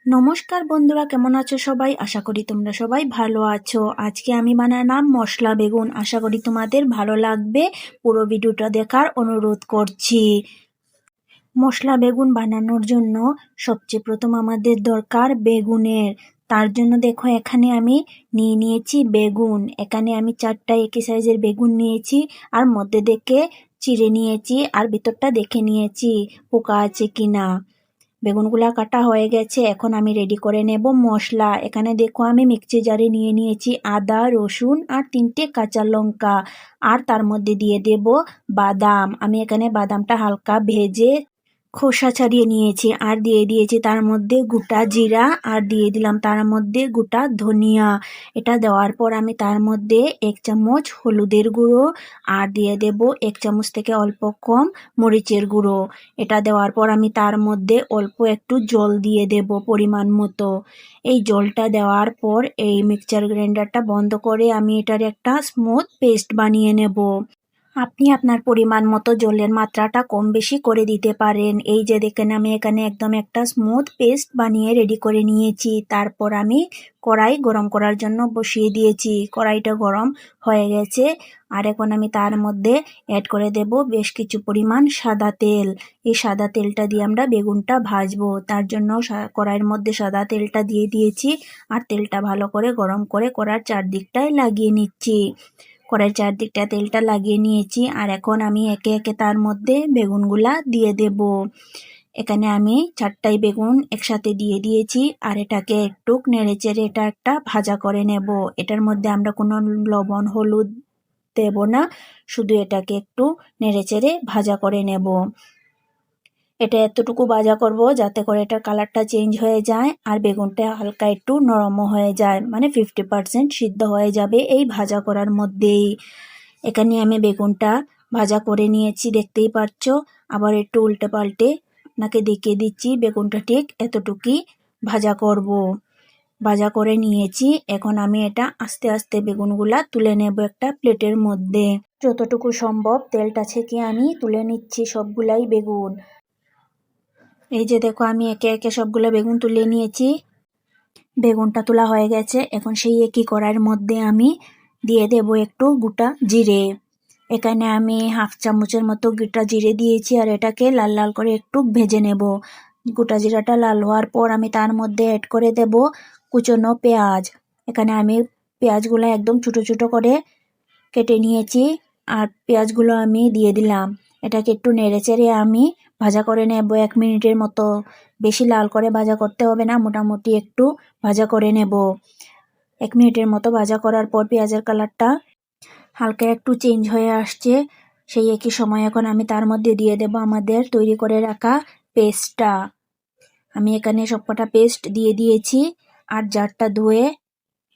নমস্কার বন্ধুরা, কেমন আছো সবাই? আশা করি তোমরা সবাই ভালো আছো। আজকে আমি বানালাম মশলা বেগুন। আশা করি তোমাদের ভালো লাগবে। পুরো ভিডিওটা দেখার অনুরোধ করছি। মশলা বেগুন বানানোর জন্য সবচেয়ে প্রথম আমাদের দরকার বেগুনের। তার জন্য দেখো এখানে আমি নিয়েছি বেগুন। এখানে আমি 4টা একই সাইজের বেগুন নিয়েছি, আর মধ্যে দেখে চিড়ে নিয়েছি, আর ভিতরটা দেখে নিয়েছি পোকা আছে কিনা। বেগুনগুলা কাটা হয়ে গেছে, এখন আমি রেডি করে নেব মশলা। এখানে দেখো আমি মিক্সি জারে নিয়েছি আদা, রসুন আর 3টে কাঁচা লঙ্কা, আর তার মধ্যে দিয়ে দেব বাদাম। আমি এখানে বাদামটা হালকা ভেজে খোসা ছাড়িয়ে নিয়েছি, আর দিয়ে দিয়েছি তার মধ্যে গোটা জিরা, আর দিয়ে দিলাম তার মধ্যে গোটা ধনিয়া। এটা দেওয়ার পর আমি তার মধ্যে 1 চামচ হলুদের গুঁড়ো, আর দিয়ে দেব 1 চামচ থেকে অল্প কম মরিচের গুঁড়ো। এটা দেওয়ার পর আমি তার মধ্যে অল্প একটু জল দিয়ে দেব পরিমাণ মতো। এই জলটা দেওয়ার পর এই মিক্সচার গ্রাইন্ডারটা বন্ধ করে আমি এটার একটা স্মুথ পেস্ট বানিয়ে নেব। আপনি আপনার পরিমাণ মতো জলের মাত্রাটা কম বেশি করে দিতে পারেন। এই যে দেখেন আমি এখানে একদম একটা স্মুথ পেস্ট বানিয়ে রেডি করে নিয়েছি। তারপর আমি কড়াই গরম করার জন্য বসিয়ে দিয়েছি। কড়াইটা গরম হয়ে গেছে, আর এখন আমি তার মধ্যে অ্যাড করে দেব বেশ কিছু পরিমাণ সাদা তেল। এই সাদা তেলটা দিয়ে আমরা বেগুনটা ভাজবো। তার জন্য কড়াইয়ের মধ্যে সাদা তেলটা দিয়ে দিয়েছি, আর তেলটা ভালো করে গরম করে কড়ার চারদিকটায় লাগিয়ে নিচ্ছি। কড়াইয়ের চারদিকটা তেলটা লাগিয়ে নিয়েছি, আর এখন আমি একে একে তার মধ্যে বেগুনগুলা দিয়ে দেব। এখানে আমি 4টাই বেগুন একসাথে দিয়ে দিয়েছি, আর এটাকে একটু নেড়েচেড়ে এটা একটা ভাজা করে নেব। এটার মধ্যে আমরা কোনো লবণ হলুদ দেব না, শুধু এটাকে একটু নেড়েচেড়ে ভাজা করে নেব। এটা এতটুকু ভাজা করব যাতে করে এটার কালারটা চেঞ্জ হয়ে যায়, আর বেগুনটা হালকা একটু নরমও হয়ে যায়, মানে 50% সিদ্ধ হয়ে যাবে এই ভাজা করার মধ্যেই। এখানে আমি বেগুনটা ভাজা করে নিয়েছি, দেখতেই পাচ্ছ। আবার একটু উল্টে পাল্টে আপনাকে দেখিয়ে দিচ্ছি। বেগুনটা ঠিক এতটুকুই ভাজা করব। ভাজা করে নিয়েছি, এখন আমি এটা আস্তে আস্তে বেগুনগুলা তুলে নেব একটা প্লেটের মধ্যে। যতটুকু সম্ভব তেলটা ছেঁকে আমি তুলে নিচ্ছি সবগুলাই বেগুন। এই যে দেখো আমি একে একে সবগুলো বেগুন তুলে নিয়েছি। বেগুনটা তোলা হয়ে গেছে, এখন সেই একই কড়াইয়ের মধ্যে আমি দিয়ে দেব একটু গোটা জিরে। এখানে আমি 1/2 চামচের মতো গোটা জিরে দিয়েছি, আর এটাকে লাল লাল করে একটু ভেজে নেব। গোটা জিরাটা লাল হওয়ার পর আমি তার মধ্যে অ্যাড করে দেব কুচনো পেঁয়াজ। এখানে আমি পেঁয়াজগুলো একদম ছোট ছোট করে কেটে নিয়েছি, আর পেঁয়াজগুলো আমি দিয়ে দিলাম। এটাকে একটু নেড়েচেড়ে আমি ভাজা করে নেব 1 মিনিটের মতো। বেশি লাল করে ভাজা করতে হবে না, মোটামুটি একটু ভাজা করে নেব। 1 মিনিটের মতো ভাজা করার পর পেঁয়াজের কালারটা হালকা একটু চেঞ্জ হয়ে আসছে। সেই একই সময় এখন আমি তার মধ্যে দিয়ে দেব আমাদের তৈরি করে রাখা পেস্টটা। আমি এখানে সবকটা পেস্ট দিয়ে দিয়েছি, আর জারটা ধুয়ে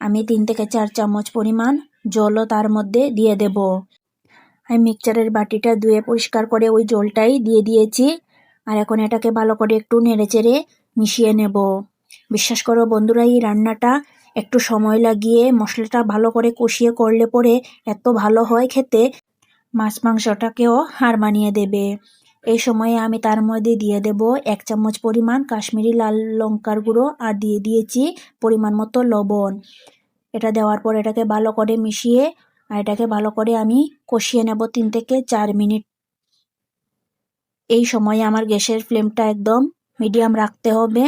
আমি 3 থেকে 4 চামচ পরিমাণ জলও তার মধ্যে দিয়ে দেব। আমি মিক্সচারের বাটিটা ধুয়ে পরিষ্কার করে ওই জলটাই দিয়ে দিয়েছি, আর এখন এটাকে ভালো করে একটু নেড়েচেড়ে মিশিয়ে নেব। বিশ্বাস করো বন্ধুরা, এই রান্নাটা একটু সময় লাগিয়ে মশলাটা ভালো করে কষিয়ে করলে পরে এত ভালো হয় খেতে, মাছ মাংসটাকেও হার মানিয়ে দেবে। এই সময়ে আমি তার মধ্যে দিয়ে দেব 1 চামচ পরিমাণ কাশ্মীরি লাল লঙ্কার গুঁড়ো, আর দিয়ে দিয়েছি পরিমাণ মতো লবণ। এটা দেওয়ার পর এটাকে ভালো করে মিশিয়ে, আর এটাকে ভালো করে আমি কষিয়ে নেব 3 থেকে 4 মিনিট। এই সময়ে আমার গ্যাসের ফ্লেমটা একদম মিডিয়াম রাখতে হবে।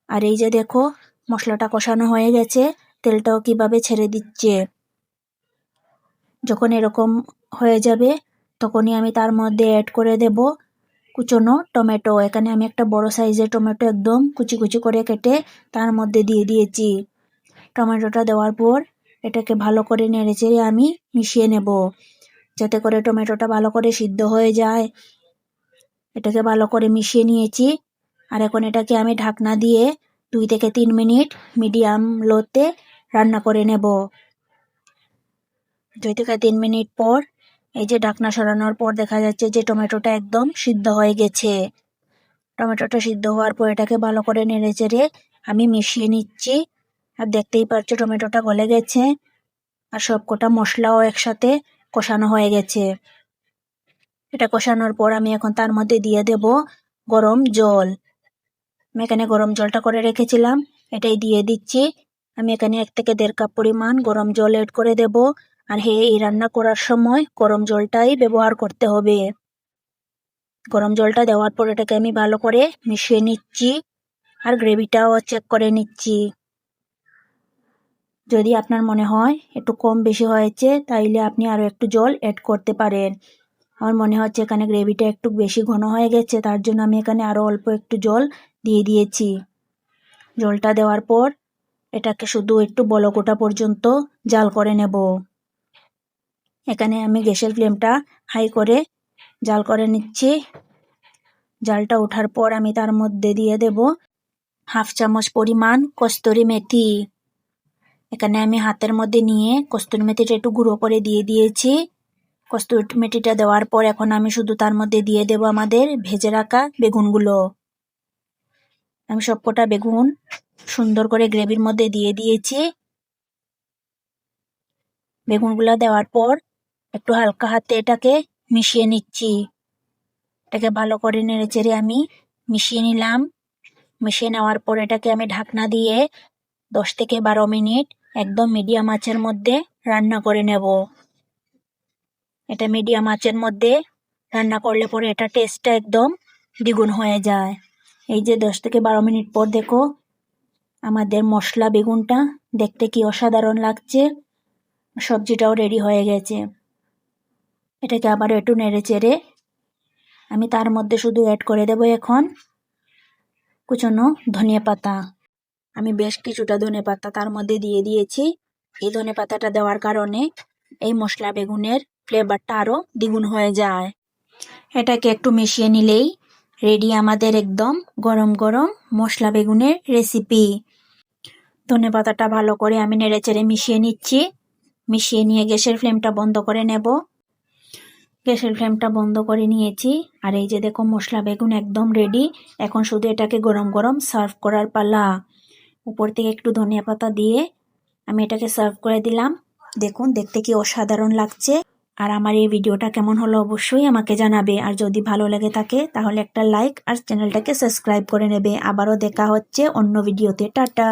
আর এই যে দেখো মশলাটা কষানো হয়ে গেছে, তেলটাও কিভাবে ছেড়ে দিচ্ছে। যখন এরকম হয়ে যাবে তখনই আমি তার মধ্যে অ্যাড করে দেব কুচনো টমেটো। এখানে আমি একটা বড় সাইজের টমেটো একদম কুচি কুচি করে কেটে তার মধ্যে দিয়ে দিয়েছি। টমেটোটা দেওয়ার পর এটাকে ভালো করে নেড়েচেড়ে আমি মিশিয়ে নেব, যাতে করে টমেটোটা ভালো করে সিদ্ধ হয়ে যায়। এটাকে ভালো করে মিশিয়ে নিয়েছি, আর এখন এটাকে আমি ঢাকনা দিয়ে 2 থেকে 3 মিনিট মিডিয়াম লোতে রান্না করে নেব। 2 থেকে 3 মিনিট পর এই যে ঢাকনা সরানোর পর দেখা যাচ্ছে যে টমেটোটা একদম সিদ্ধ হয়ে গেছে। টমেটোটা সিদ্ধ হওয়ার পর এটাকে ভালো করে নেড়েচেড়ে আমি মিশিয়ে নিচ্ছি, আর দেখতেই পাচ্ছ টমেটোটা গলে গেছে, আর সবকটা মশলাও একসাথে কষানো হয়ে গেছে। এটা কষানোর পর আমি এখন তার মধ্যে দিয়ে দেব গরম জল। আমি এখানে গরম জলটা করে রেখেছিলাম, এটাই দিয়ে দিচ্ছি। আমি এখানে 1 থেকে 1.5 কাপ পরিমাণ গরম জল এড করে দেব। আর হ্যাঁ, এই রান্না করার সময় গরম জলটাই ব্যবহার করতে হবে। গরম জলটা দেওয়ার পর এটাকে আমি ভালো করে মিশিয়ে নিচ্ছি আর গ্রেভিটাও চেক করে নিচ্ছি। যদি আপনার মনে হয় একটু কম বেশি হয়েছে তাইলে আপনি আরও একটু জল অ্যাড করতে পারেন। আমার মনে হচ্ছে এখানে গ্রেভিটা একটু বেশি ঘন হয়ে গেছে, তার জন্য আমি এখানে আরও অল্প একটু জল দিয়ে দিয়েছি। জলটা দেওয়ার পর এটাকে শুধু একটু বলক ওঠা পর্যন্ত জাল করে নেব। এখানে আমি গ্যাসের ফ্লেমটা হাই করে জাল করে নিচ্ছি। জালটা ওঠার পর আমি তার মধ্যে দিয়ে দেব 1/2 চামচ পরিমাণ কস্তুরি মেথি। এখানে আমি হাতের মধ্যে নিয়ে কস্তুরি মেথিটা একটু গুঁড়ো করে দিয়ে দিয়েছি। কস্তুরি মেথিটা দেওয়ার পর এখন আমি শুধু তার মধ্যে দিয়ে দেব আমাদের ভেজে রাখা বেগুনগুলো। আমি সবকটা বেগুন সুন্দর করে গ্রেভির মধ্যে দিয়ে দিয়েছি। বেগুনগুলো দেওয়ার পর একটু হালকা হাতে এটাকে মিশিয়ে নিচ্ছি। এটাকে ভালো করে নেড়েচেড়ে আমি মিশিয়ে নিলাম। মিশিয়ে নেওয়ার পর এটাকে আমি ঢাকনা দিয়ে 10 থেকে 12 মিনিট একদম মিডিয়াম আঁচের মধ্যে রান্না করে নেব। এটা মিডিয়াম আঁচের মধ্যে রান্না করলে পরে এটা টেস্টটা একদম দ্বিগুণ হয়ে যায়। এই যে 10 থেকে 12 মিনিট পর দেখো আমাদের মশলা বেগুনটা দেখতে কি অসাধারণ লাগছে। সবজিটাও রেডি হয়ে গেছে। এটাকে আবার একটু নেড়ে চেড়ে আমি তার মধ্যে শুধু অ্যাড করে দেব এখন কুচনো ধনিয়া পাতা। আমি বেশ কিছুটা ধনে পাতা তার মধ্যে দিয়ে দিয়েছি। এই ধনে পাতাটা দেওয়ার কারণে এই মশলা বেগুনের ফ্লেভারটা আরও দ্বিগুণ হয়ে যায়। এটাকে একটু মিশিয়ে নিলেই রেডি আমাদের একদম গরম গরম মশলা বেগুনের রেসিপি। ধনে পাতাটা ভালো করে আমি নেড়েচেড়ে মিশিয়ে নিচ্ছি। মিশিয়ে নিয়ে গ্যাসের ফ্লেমটা বন্ধ করে নেব। গ্যাসের ফ্লেমটা বন্ধ করে নিয়েছি। আর এই যে দেখো মশলা বেগুন একদম রেডি। এখন শুধু এটাকে গরম গরম সার্ভ করার পালা। উপর থেকে একটু ধনিয়া পাতা দিয়ে আমি এটাকে সার্ভ করে দিলাম। দেখুন দেখতে কি অসাধারণ লাগছে। আর আমার এই ভিডিওটা কেমন হলো অবশ্যই আমাকে জানাবে। আর যদি ভালো লেগে থাকে তাহলে একটা লাইক আর চ্যানেলটাকে সাবস্ক্রাইব করে নেবে। আবারও দেখা হচ্ছে অন্য ভিডিওতে। টাটা।